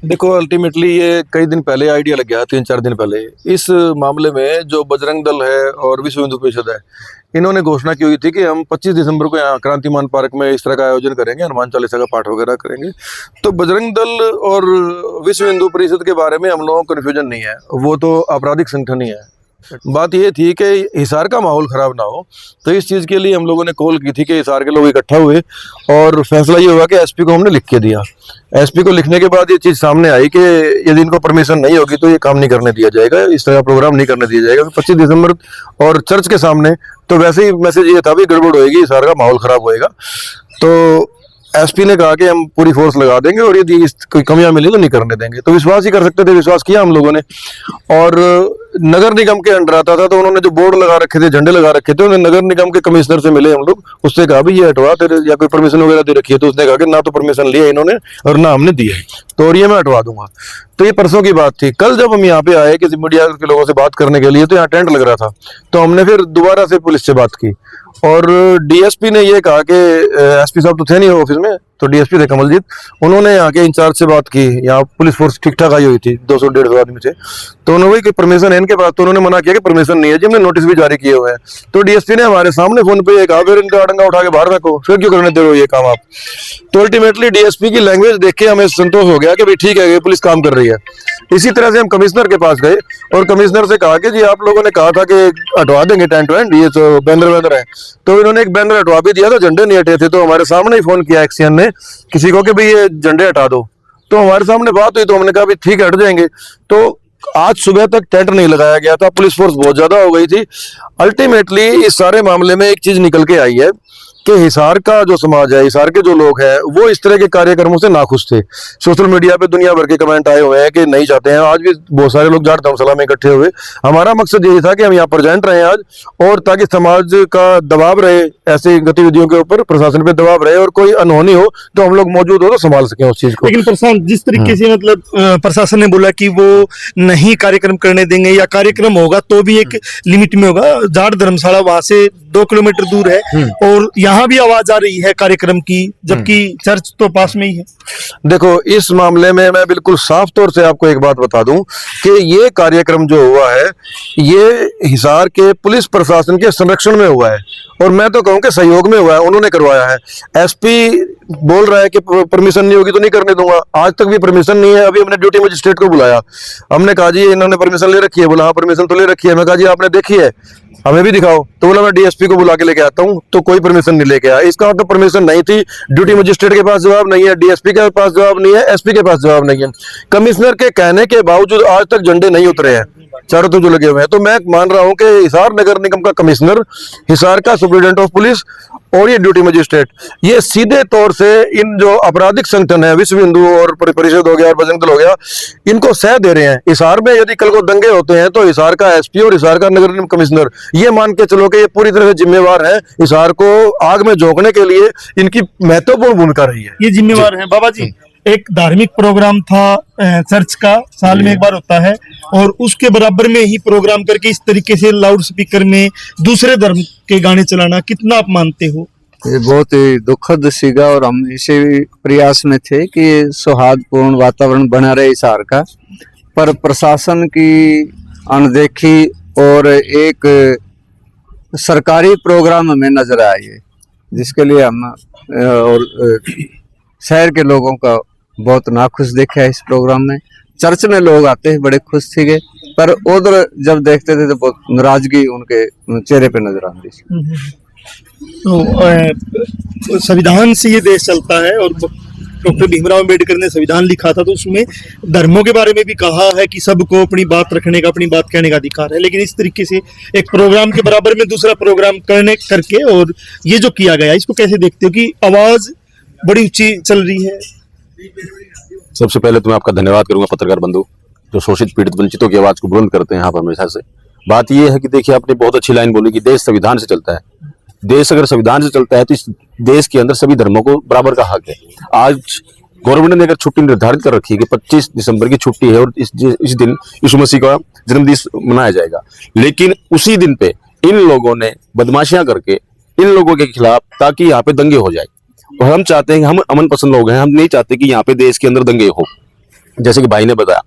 देखो अल्टीमेटली ये कई दिन पहले आइडिया लग गया, 3-4 दिन पहले इस मामले में जो बजरंग दल है और विश्व हिंदू परिषद है, इन्होंने घोषणा की हुई थी कि हम 25 दिसंबर को यहाँ क्रांतिमान पार्क में इस तरह का आयोजन करेंगे, हनुमान चालीसा का पाठ वगैरह करेंगे। तो बजरंग दल और विश्व हिंदू परिषद के बारे में हम लोगों को कन्फ्यूजन नहीं है, वो तो आपराधिक संगठन ही है। बात ये थी कि हिसार का माहौल खराब ना हो, तो इस चीज़ के लिए हम लोगों ने कॉल की थी कि हिसार के लोग इकट्ठा हुए और फैसला ये हुआ कि एसपी को हमने लिख के दिया। एसपी को लिखने के बाद ये चीज़ सामने आई कि यदि इनको परमिशन नहीं होगी तो ये काम नहीं करने दिया जाएगा, इस तरह का प्रोग्राम नहीं करने दिया जाएगा 25 दिसंबर और चर्च के सामने। तो वैसे ही मैसेज ये था भी गड़बड़ होएगी, हिसार का माहौल खराब होएगा। तो एसपी ने कहा कि हम पूरी फोर्स लगा देंगे और यदि कोई कमियां मिली तो नहीं करने देंगे। तो विश्वास ही कर सकते थे, विश्वास किया हम लोगों ने। और नगर निगम के अंडर आता था, तो उन्होंने जो बोर्ड लगा रखे थे, झंडे लगा रखे थे, उन्हें नगर निगम के कमिश्नर से मिले हम लोग, उससे कहा भी ये हटवा तेरे, या कोई परमिशन वगैरह दे रखी है। तो उसने कहा कि ना तो परमिशन लिया इन्होंने और ना हमने दी है, तो और ये मैं हटवा दूंगा। तो ये परसों की बात थी। कल जब हम यहाँ पे आए किसी मीडिया के लोगों से बात करने के लिए, तो यहाँ टेंट लग रहा था, तो हमने फिर दोबारा से पुलिस से बात की और डीएसपी ने ये कहा कि एसपी साहब तो थे नहीं ऑफिस में, तो डीएसपी थे कमलजीत, उन्होंने यहाँ के इंचार्ज से बात की। यहाँ पुलिस फोर्स ठीक ठाक आई हुई थी, 200-150 आदमी थे। तो उन्होंने वही कि परमिशन है इनके पास, तो उन्होंने मना किया कि परमिशन नहीं है जी, हमने नोटिस भी जारी किए हुए हैं। तो डीएसपी ने हमारे सामने फोन पे ये कहा फिर इनका अडंगा उठा के बाहर रखो, फिर क्यों करने दे रहे हो ये काम आप। तो अल्टीमेटली डीएसपी की लैंग्वेज देख के हमें संतोष हो गया कि भाई ठीक है, ये पुलिस काम कर रही है। इसी तरह से हम कमिश्नर के पास गए और कमिश्नर से कहा कि जी आप लोगों ने कहा था कि हटवा देंगे टेंट वेंट, ये तो बैनर वैनर है। तो इन्होंने एक बैनर हटवा भी दिया था, झंडे नहीं हटे थे। तो हमारे सामने ही फोन किया एक्सीएन ने किसी को कि भाई ये झंडे हटा दो। तो हमारे सामने बात हुई, तो हमने कहा भाई ठीक है हट जाएंगे। तो आज सुबह तक टेंट नहीं लगाया गया था, पुलिस फोर्स बहुत ज्यादा हो गई थी। अल्टीमेटली इस सारे मामले में एक चीज निकल के आई है कि हिसार का जो समाज है, हिसार के जो लोग हैं, वो इस तरह के कार्यक्रमों से नाखुश थे। सोशल मीडिया पे दुनिया भर के कमेंट आए हुए हैं कि नहीं चाहते हैं। आज भी बहुत सारे लोग जाट धर्मशाला में इकट्ठे हुए। हमारा मकसद यही था कि हम यहाँ प्रेजेंट रहे आज, और ताकि समाज का दबाव रहे, ऐसी गतिविधियों के ऊपर प्रशासन पे दबाव रहे, और कोई अनहोनी हो तो हम लोग मौजूद हो तो संभाल सकें उस चीज को। लेकिन प्रशासन जिस तरीके से मतलब प्रशासन ने बोला कि वो नहीं कार्यक्रम करने देंगे, या कार्यक्रम होगा तो भी एक लिमिट में होगा। जाट धर्मशाला वहां से 2 किलोमीटर दूर है और यहाँ भी आवाज आ रही है कार्यक्रम की, जबकि चर्च तो पास में ही है। देखो इस मामले में मैं बिल्कुल साफ तौर से आपको एक बात बता दूं कि ये कार्यक्रम जो हुआ है, ये हिसार के पुलिस प्रशासन के संरक्षण में हुआ है, और मैं तो कहूं कि सहयोग में हुआ है, उन्होंने करवाया है। एसपी बोल रहा है कि परमिशन नहीं होगी तो नहीं करने दूंगा। आज तक भी परमिशन नहीं है। अभी हमने ड्यूटी मजिस्ट्रेट को बुलाया, हमने कहा जी इन्होंने परमिशन ले रखी है। बोला हाँ परमिशन तो ले रखी है। मैं कहा जी आपने देखी है, हमें भी दिखाओ। तो बोला मैं डीएसपी को बुला के लेके आता हूँ। तो कोई परमिशन नहीं लेके आया। इसका मतलब परमिशन नहीं थी। ड्यूटी मजिस्ट्रेट के पास जवाब नहीं है, डीएसपी के पास जवाब नहीं है, एसपी के पास जवाब नहीं है। कमिश्नर के कहने के बावजूद आज तक झंडे नहीं उतरे हैं, चारों तरफ जो लगे हुए हैं। तो मैं मान रहा हूं कि हिसार नगर निगम का कमिश्नर, हिसार का सुप्रिटेंडेंट ऑफ पुलिस और ये ड्यूटी मजिस्ट्रेट, ये सीधे तौर से इन जो आपराधिक संगठन है, विश्व हिंदू और परिषद हो गया और बजरंग दल हो गया, इनको सह दे रहे हैं। हिसार में यदि कल को दंगे होते हैं तो हिसार का एसपी और हिसार का नगर निगम कमिश्नर ये मान के चलो कि ये पूरी तरह से जिम्मेवार है। हिसार को आग में झोंकने के लिए इनकी महत्वपूर्ण भूमिका रही है, ये जिम्मेवार है। बाबा जी, एक धार्मिक प्रोग्राम था चर्च का, साल में एक बार होता है, और उसके बराबर में ही प्रोग्राम करके इस तरीके से लाउड स्पीकर में दूसरे धर्म के गाने चलाना, कितना आप मानते हो? ये बहुत ही दुखद सीगा, और हम इसी प्रयास में थे कि सौहार्दपूर्ण वातावरण बना रहे हिसार का, पर प्रशासन की अनदेखी और एक सरकारी प्रोग्राम हमें नजर आई है, जिसके लिए हम और शहर के लोगों का बहुत नाखुश देखा है इस प्रोग्राम में। चर्च में लोग आते हैं बड़े खुश थे, पर उधर जब देखते थे तो बहुत नाराजगी उनके चेहरे पे नजर आती थी। तो संविधान से ये देश चलता है, और डॉक्टर भीमराव अम्बेडकर ने संविधान लिखा था, तो उसमें धर्मों के बारे में भी कहा है कि सबको अपनी बात रखने का, अपनी बात कहने का अधिकार है। लेकिन इस तरीके से एक प्रोग्राम के बराबर में दूसरा प्रोग्राम करके, और ये जो किया गया, इसको कैसे देखते हो कि आवाज बड़ी ऊंची चल रही है? सबसे पहले तो मैं आपका धन्यवाद करूंगा पत्रकार बंधु, जो शोषित पीड़ित वंचितों की आवाज को बुलंद करते हैं यहाँ पर हमेशा से। बात यह है कि देखिए, आपने बहुत अच्छी लाइन बोली कि देश संविधान से चलता है। देश अगर संविधान से चलता है तो इस देश के अंदर सभी धर्मों को बराबर का हक है। आज गवर्नमेंट ने अगर छुट्टी निर्धारित कर रखी है कि 25 दिसंबर की छुट्टी है और इस दिन यीशु मसीह का जन्मदिन मनाया जाएगा, लेकिन उसी दिन पे इन लोगों ने बदमाशियां करके इन लोगों के खिलाफ, ताकि यहाँ पे दंगे हो जाए। और हम चाहते हैं कि हम अमन पसंद लोग हैं, हम नहीं चाहते कि यहाँ पे देश के अंदर दंगे हो। जैसे कि भाई ने बताया,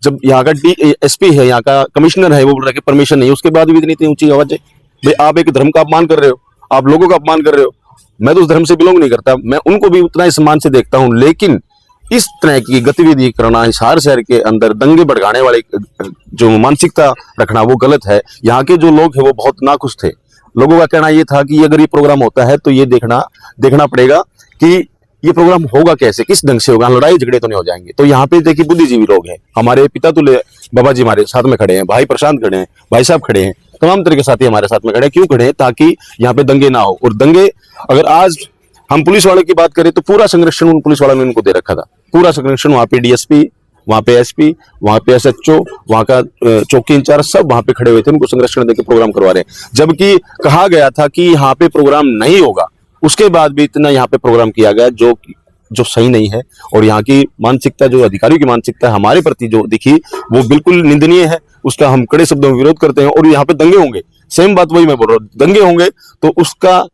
जब यहाँ का DSP है, यहाँ का कमिश्नर है, वो बोल रहा है कि परमिशन नहीं है, उसके बाद भी इतनी ऊंची आवाज है। भाई आप एक धर्म का अपमान कर रहे हो, आप लोगों का अपमान कर रहे हो। मैं तो उस धर्म से बिलोंग नहीं करता, मैं उनको भी उतना ही सम्मान से देखता हूँ, लेकिन इस तरह की गतिविधि करना, हिसार शहर के अंदर दंगे भड़काने वाले जो मानसिकता रखना, वो गलत है। यहाँ के जो लोग हैं वो बहुत नाखुश थे। लोगों का कहना ये था कि अगर ये प्रोग्राम होता है तो ये देखना पड़ेगा कि ये प्रोग्राम होगा कैसे, किस ढंग से होगा, लड़ाई झगड़े तो नहीं हो जाएंगे। तो यहाँ पे देखिए बुद्धिजीवी लोग हैं, हमारे पिता तुल्य बाबा जी हमारे साथ में खड़े हैं, भाई प्रशांत खड़े हैं, भाई साहब खड़े हैं, तमाम तरह के साथी हमारे साथ में खड़े हैं। क्यों खड़े हैं? ताकि यहाँ पे दंगे ना हो। और दंगे, अगर आज हम पुलिस वाले की बात करें तो पूरा संरक्षण उन पुलिस वालों ने उनको दे रखा था, पूरा संरक्षण। वहां पे DSP, वहां पे SP, वहां पे SHO, वहां का चौकी इंचार्ज सब वहां पे खड़े हुए थे, उनको संरक्षण देकर प्रोग्राम करवा रहे हैं। जबकि कहा गया था कि यहाँ पे प्रोग्राम नहीं होगा, उसके बाद भी इतना यहाँ पे प्रोग्राम किया गया जो सही नहीं है। और यहाँ की मानसिकता, जो अधिकारियों की मानसिकता हमारे प्रति जो दिखी, वो बिल्कुल निंदनीय है। उसका हम कड़े शब्दों में विरोध करते हैं। और यहाँ पे दंगे होंगे, सेम बात वही मैं बोल रहा हूँ, दंगे होंगे तो उसका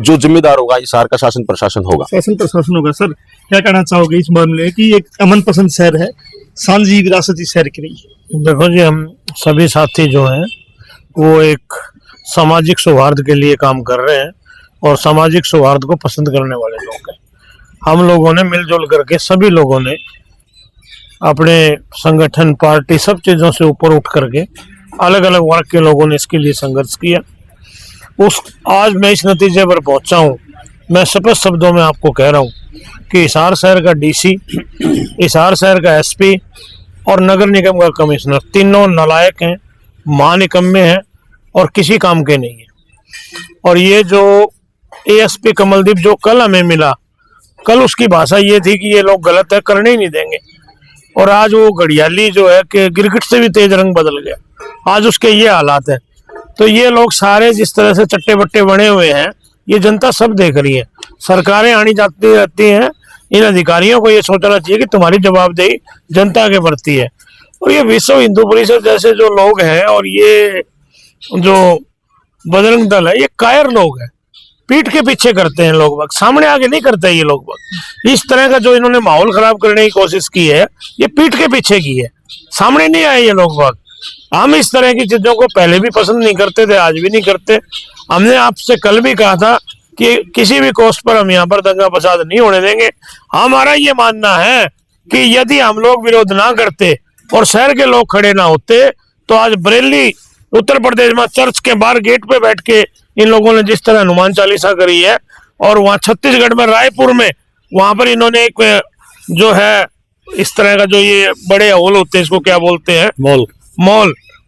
जो जिम्मेदार होगा हिसार का शासन प्रशासन होगा। शासन प्रशासन होगा। सर क्या कहना चाहोगे इस मामले में कि एक अमन पसंद शहर है, सांझी विरासती शहर की नहीं? देखो जी, हम सभी साथी जो हैं वो एक सामाजिक सौहार्द के लिए काम कर रहे हैं और सामाजिक सौहार्द को पसंद करने वाले लोग हैं। हम लोगों ने मिलजुल करके, सभी लोगों ने अपने संगठन, पार्टी, सब चीज़ों से ऊपर उठ करके अलग अलग वर्ग के लोगों ने इसके लिए संघर्ष किया। आज मैं इस नतीजे पर पहुंचा हूं। मैं स्पष्ट शब्दों में आपको कह रहा हूं कि हिसार शहर का DC, हिसार शहर का SP और नगर निगम का कमिश्नर तीनों नालायक हैं, महानिकम्मे हैं और किसी काम के नहीं है। और ये जो ASP कमलदीप जो कल हमें मिला, कल उसकी भाषा ये थी कि ये लोग गलत है, करने ही नहीं देंगे। और आज वो घड़ियाली जो है कि गिरगिट से भी तेज रंग बदल गया, आज उसके ये हालात है। तो ये लोग सारे जिस तरह से चट्टे बट्टे बने हुए हैं, ये जनता सब देख रही है। सरकारें आनी जाती रहती हैं, इन अधिकारियों को ये सोचना चाहिए कि तुम्हारी जवाबदेही जनता के प्रति है। और ये विश्व हिंदू परिषद जैसे जो लोग हैं और ये जो बजरंग दल है, ये कायर लोग हैं, पीठ के पीछे करते हैं लोग बाग, सामने आगे नहीं करते ये लोग बाग। इस तरह का जो इन्होंने माहौल खराब करने की कोशिश की है, ये पीठ के पीछे की है, सामने नहीं आए ये लोग बाग। हम इस तरह की चीजों को पहले भी पसंद नहीं करते थे, आज भी नहीं करते। हमने आपसे कल भी कहा था कि किसी भी कोस्ट पर हम यहाँ पर दंगा फसाद नहीं होने देंगे। हमारा ये मानना है कि यदि हम लोग विरोध ना करते और शहर के लोग खड़े ना होते, तो आज बरेली उत्तर प्रदेश में चर्च के बाहर गेट पे बैठ के इन लोगों ने जिस तरह हनुमान चालीसा करी है, और वहाँ छत्तीसगढ़ में रायपुर में वहां पर इन्होंने एक जो है इस तरह का जो ये बड़े हॉल होते हैं, इसको क्या बोलते हैं,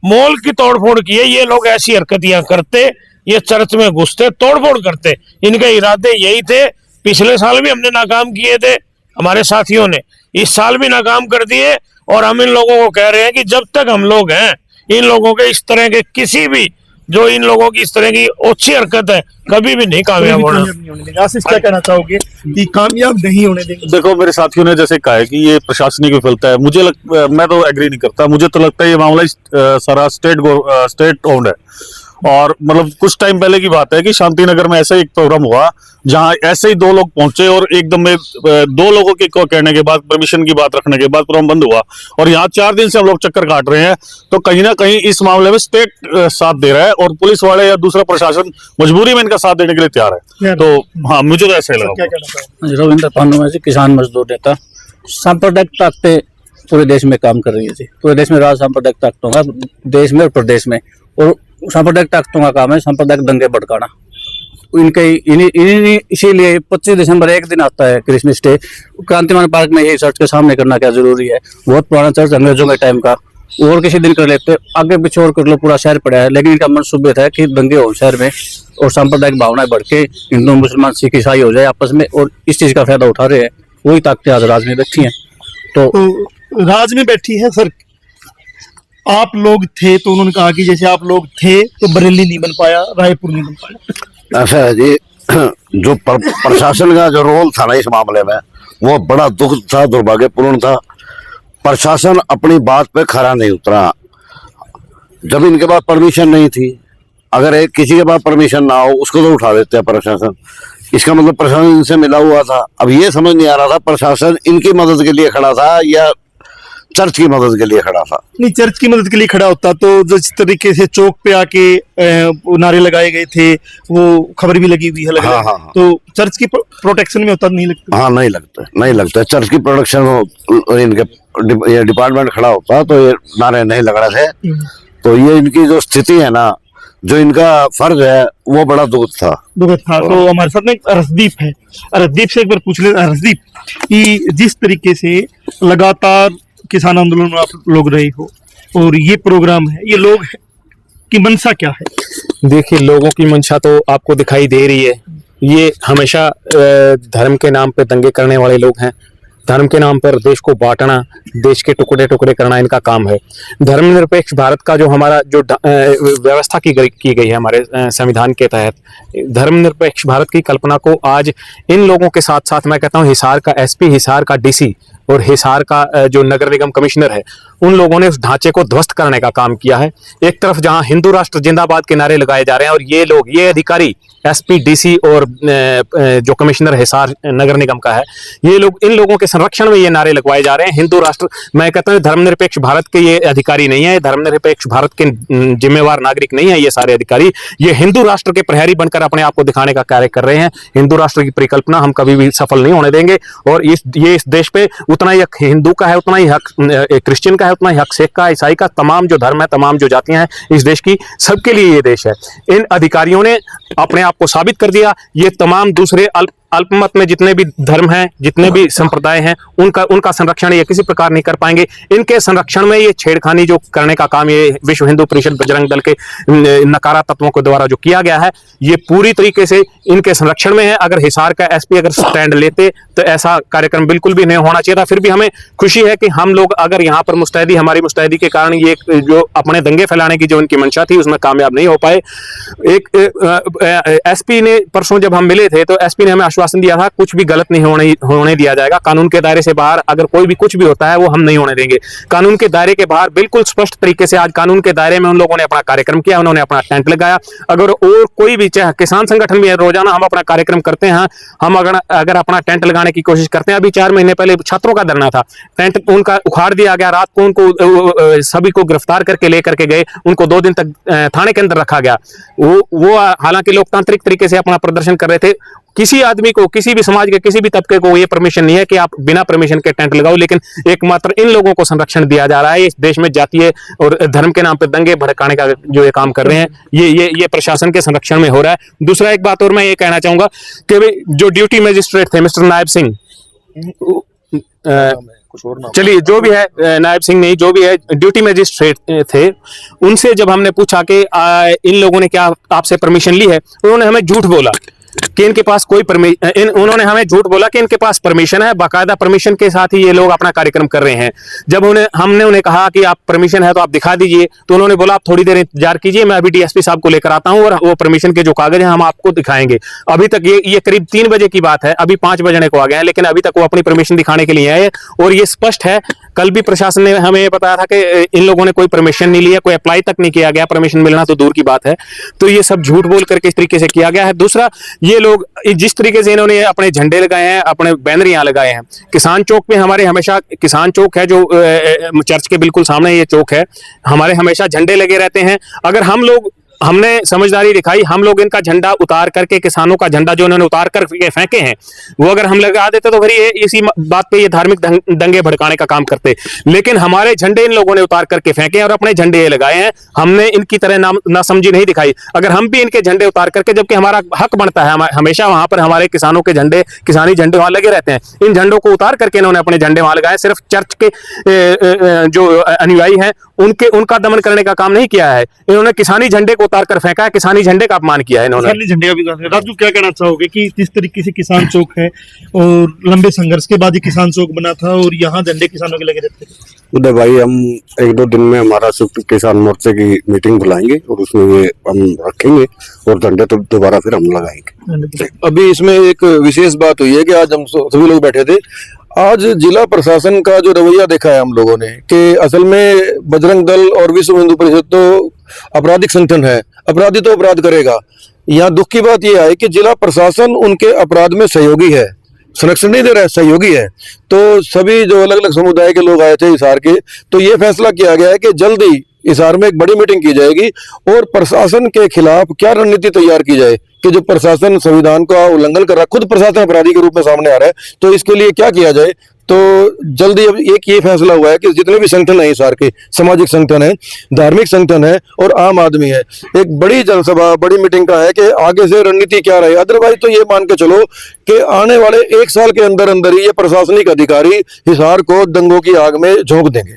मॉल की तोड़फोड़ की है। ये लोग ऐसी हरकतियां करते, ये चर्च में घुसते, तोड़फोड़ करते, इनके इरादे यही थे। पिछले साल भी हमने नाकाम किए थे, हमारे साथियों ने इस साल भी नाकाम कर दिए। और हम इन लोगों को कह रहे हैं कि जब तक हम लोग हैं, इन लोगों के इस तरह के किसी भी जो इन लोगों की इस तरह की ओछी हरकत है, कभी भी नहीं कामयाब होना। आशीष क्या कहना चाहोगे कि कामयाब नहीं होने देंगे? देखो, मेरे साथियों ने जैसे कहा है कि ये प्रशासनिक विफलता है, मैं तो एग्री नहीं करता। मुझे तो लगता है ये मामला सारा स्टेट ओन्ड है। और मतलब कुछ टाइम पहले की बात है कि शांति नगर में ऐसा एक प्रोग्राम हुआ जहां ऐसे ही दो लोग पहुंचे और एकदम में दो लोगों के कहने के बाद, परमिशन की बात रखने के बाद प्रोग्राम बंद हुआ। और यहाँ 4 दिन से हम लोग चक्कर काट रहे हैं। तो कहीं ना कहीं इस मामले में स्टेट साथ दे रहा है और पुलिस वाले या दूसरा प्रशासन मजबूरी में इनका साथ देने के लिए तैयार है। तो हाँ, मुझे तो ऐसा ही लगा। रविंद्र पांडुमासी, किसान मजदूर नेता। सांप्रदायिक ताकतें पूरे देश में काम कर रही है। पूरे देश में राज सांप्रदायिक ताकतों का, देश में और प्रदेश में। और सांप्रदायिक ताकतों का काम है सांप्रदायिक दंगे भड़काना। इसीलिए 25 दिसंबर एक दिन आता है क्रिसमस डे, क्रांतिमान पार्क में ये चर्च के सामने करना क्या जरूरी है? बहुत पुराना चर्च, अंग्रेजों के टाइम का, और किसी दिन कर लेते, आगे पीछे और कर लो, पूरा शहर पड़ा है। लेकिन इनका मनसूबे था कि दंगे हो शहर में और सांप्रदायिक भावनाएं बढ़ के हिंदू मुसलमान सिख ईसाई हो जाए आपस में, और इस चीज का फायदा उठा रहे हैं। वही ताकतें आज राज में बैठी हैं। तो राज में बैठी है। सर आप लोग थे तो उन्होंने कहा कि जैसे आप लोग थे तो बरेली नहीं बन पाया, रायपुर नहीं बन पाया। ऐसा है जी, जो प्रशासन का जो रोल था ना इस मामले में, वो बड़ा दुख था, दुर्भाग्यपूर्ण था। प्रशासन अपनी बात पे खरा नहीं उतरा। जब इनके पास परमिशन नहीं थी, अगर एक किसी के पास परमिशन ना हो उसको तो उठा देते हैं प्रशासन। इसका मतलब प्रशासन इनसे मिला हुआ था। अब ये समझ नहीं आ रहा था प्रशासन इनकी मदद के लिए खड़ा था या चर्च की मदद के लिए खड़ा था। नहीं, चर्च की मदद के लिए खड़ा होता तो जिस तरीके से चौक पे आके वो नारे लगाए गए थे, वो खबर भी लगी हुई है हाँ, हाँ, हाँ। तो चर्च की प्रोटेक्शन में होता नहीं लगता? हाँ, नहीं लगता चर्च की प्रोडक्शन इनके ये डिपार्टमेंट खड़ा होता तो ये नारे नहीं लग रहे थे। तो ये इनकी जो स्थिति है ना, जो इनका फर्ज है, वो बड़ा दुखद था। तो हमारे साथ में एक अरसदीप है। अरसदीप से एक बार पूछ ले, अरसदीप, कि जिस तरीके से लगातार किसान आंदोलन में आप लोग रहे हो और ये प्रोग्राम है, ये लोग की मंशा क्या है? देखिए, लोगों की मंशा तो आपको दिखाई दे रही है। ये हमेशा धर्म के नाम पे दंगे करने वाले लोग हैं। धर्म के नाम पर देश को बांटना, देश के टुकड़े टुकड़े करना इनका काम है। धर्मनिरपेक्ष भारत का जो हमारा जो व्यवस्था की गई है हमारे संविधान के तहत, धर्मनिरपेक्ष भारत की कल्पना को आज इन लोगों के साथ साथ मैं कहता हूँ हिसार का एसपी, हिसार का डीसी और हिसार का जो नगर निगम कमिश्नर है, उन लोगों ने उस ढांचे को ध्वस्त करने का काम किया है। एक तरफ जहां हिंदू राष्ट्र जिंदाबाद के नारे लगाए जा रहे हैं और ये लोग, ये अधिकारी एसपी, डीसी और जो कमिश्नर हिसार नगर निगम का है, ये लोग, इन लोगों के संरक्षण में ये नारे लगवाए जा रहे हैं। हिंदू राष्ट्र, मैं कहता हूँ धर्मनिरपेक्ष भारत के ये अधिकारी नहीं है, धर्मनिरपेक्ष भारत के जिम्मेवार नागरिक नहीं है ये सारे अधिकारी। ये हिंदू राष्ट्र के प्रहरी बनकर अपने आप को दिखाने का कार्य कर रहे हैं। हिंदू राष्ट्र की परिकल्पना हम कभी भी सफल नहीं होने देंगे और ये इस देश पे उतना ही हक हिंदू का है, उतना ही हक क्रिश्चियन का है, उतना ही हक सिख का, ईसाई का, तमाम जो धर्म है, तमाम जो जातियां हैं इस देश की, सबके लिए ये देश है। इन अधिकारियों ने अपने आप को साबित कर दिया। ये तमाम दूसरे अल्पमत में जितने भी धर्म हैं, जितने भी संप्रदाय हैं, उनका संरक्षण ये किसी प्रकार नहीं कर पाएंगे। इनके संरक्षण में ये छेड़खानी जो करने का काम ये विश्व हिंदू परिषद बजरंग दल के नकारा तत्वों के द्वारा जो किया गया है, ये पूरी तरीके से इनके संरक्षण में है। अगर हिसार का एसपी अगर स्टैंड लेते तो ऐसा कार्यक्रम बिल्कुल भी नहीं होना चाहिए था। फिर भी हमें खुशी है कि हम लोग अगर यहाँ पर मुस्तैदी, हमारी मुस्तैदी के कारण ये जो अपने दंगे फैलाने की जो इनकी मंशा थी उसमें कामयाब नहीं हो पाए। एक एसपी ने परसों जब हम मिले थे तो एसपी ने हमें आश्वासन दिया था कुछ भी गलत नहीं होने दिया जाएगा। कानून के दायरे से बाहर अगर कोई भी कुछ भी होता है वो हम नहीं होने देंगे। कानून के दायरे के बाहर बिल्कुल स्पष्ट तरीके से आज कानून के दायरे में उन लोगों ने अपना कार्यक्रम किया, उन्होंने अपना टेंट लगाया। अगर और कोई भी, चाहे किसान संगठन भी है, रोजाना हम अपना कार्यक्रम करते हैं, हम अगर अपना टेंट लगाने की कोशिश करते हैं। अभी 4 महीने पहले छात्रों का धरना था, टेंट उनका उखाड़ दिया गया। रात को उनको सभी को गिरफ्तार करके लेकर के गए, उनको 2 दिन तक थाने के अंदर रखा गया। वो हालांकि लोकतांत्रिक तरीके से अपना प्रदर्शन कर रहे थे। किसी आदमी को, किसी भी समाज के किसी भी तबके को ये परमिशन नहीं है कि आप बिना परमिशन के टेंट लगाओ, लेकिन एकमात्र इन लोगों को संरक्षण दिया जा रहा है। इस देश में जातीय और धर्म के नाम पे दंगे भड़काने का जो ये काम कर रहे हैं, ये प्रशासन के संरक्षण में हो रहा है। दूसरा एक बात और मैं ये कहना चाहूंगा कि जो ड्यूटी मजिस्ट्रेट थे मिस्टर नायब सिंह, चलिए जो भी है, नायब सिंह नहीं, जो भी है ड्यूटी मजिस्ट्रेट थे, उनसे जब हमने पूछा कि इन लोगों ने क्या आपसे परमिशन ली है, उन्होंने हमें झूठ बोला कि इनके पास कोई उन्होंने हमें झूठ बोला कि इनके पास परमिशन है, बाकायदा परमिशन के साथ ही ये लोग अपना कार्यक्रम कर रहे हैं। जब हमने उन्हें कहा कि आप परमिशन है तो आप दिखा दीजिए, तो उन्होंने बोला आप थोड़ी देर इंतजार कीजिए, मैं अभी डीएसपी साहब को लेकर आता हूं और वो परमिशन के जो कागज हैं हम आपको दिखाएंगे। अभी तक ये करीब 3 बजे की बात है, अभी 5 बजने को आ गए हैं, लेकिन अभी तक वो अपनी परमिशन दिखाने के लिए आए। और ये स्पष्ट है, कल भी प्रशासन ने हमें ये बताया था कि इन लोगों ने कोई परमिशन नहीं लिया, कोई अप्लाई तक नहीं किया गया, परमिशन मिलना तो दूर की बात है। तो ये सब झूठ बोल करके इस तरीके से किया गया है। दूसरा, ये लोग जिस तरीके से इन्होंने अपने झंडे लगाए हैं, अपने बैनर यहाँ लगाए हैं, किसान चौक पे हमारे हमेशा, किसान चौक है जो चर्च के बिल्कुल सामने ये चौक है, हमारे हमेशा झंडे लगे रहते हैं। अगर हमने समझदारी दिखाई, हम लोग इनका झंडा उतार करके, किसानों का झंडा जो इन्होंने उतार कर फेंके हैं, वो अगर हम लगा देते तो फिर ये इसी बात पे ये धार्मिक दंगे भड़काने का काम करते। लेकिन हमारे झंडे इन लोगों ने उतार करके फेंके और अपने झंडे ये लगाए हैं। हमने इनकी तरह नासमझी नहीं दिखाई। अगर हम भी इनके झंडे उतार करके, जबकि हमारा हक बनता है, हमेशा वहां पर हमारे किसानों के झंडे, किसानी झंडे वहां लगे रहते हैं, इन झंडों को उतार करके इन्होंने अपने झंडे वहां लगाए। सिर्फ चर्च के जो अनुयायी हैं उनका दमन करने का काम नहीं किया है, इन्होंने किसानी झंडे को उतार कर फेंका है, किसानी झंडे का अपमान किया है इन्होंने। किसानी झंडे का भी। राजू, क्या कहना चाहोगे कि जिस तरीके से किसान चौक है और लंबे संघर्ष के बाद ही किसान चौक बना था और यहाँ झंडे किसानों के लगे रहते थे? उदय भाई, हम 1-2 दिन में हमारा संयुक्त किसान मोर्चे की मीटिंग बुलाएंगे और उसमें ये हम रखेंगे और झंडे तो दोबारा फिर हम लगाएंगे। अभी इसमें एक विशेष बात हुई है कि आज हम सभी लोग बैठे थे, आज जिला प्रशासन का जो रवैया देखा है हम लोगों ने, कि असल में बजरंग दल और विश्व हिंदू परिषद तो आपराधिक संगठन है, अपराधी तो अपराध करेगा। यहाँ दुख की बात यह है कि जिला प्रशासन उनके अपराध में सहयोगी है। संरक्षण नहीं दे रहा है, सहयोगी है। तो सभी जो अलग अलग समुदाय के लोग आए थे हिसार के, तो ये फैसला किया गया है कि जल्दी हिसार में एक बड़ी मीटिंग की जाएगी और प्रशासन के खिलाफ क्या रणनीति तैयार की जाए कि जो प्रशासन संविधान का उल्लंघन कर रहा है, खुद प्रशासन अपराधी के रूप में सामने आ रहा है, तो इसके लिए क्या किया जाए। तो जल्दी अब एक ये फैसला हुआ है कि जितने भी संगठन है हिसार के, सामाजिक संगठन है, धार्मिक संगठन है और आम आदमी है, एक बड़ी जनसभा, बड़ी मीटिंग का है कि आगे से रणनीति क्या रहे। अदरवाइज तो ये मान के चलो कि आने वाले 1 साल के अंदर अंदर ही ये प्रशासनिक अधिकारी हिसार को दंगों की आग में झोंक देंगे।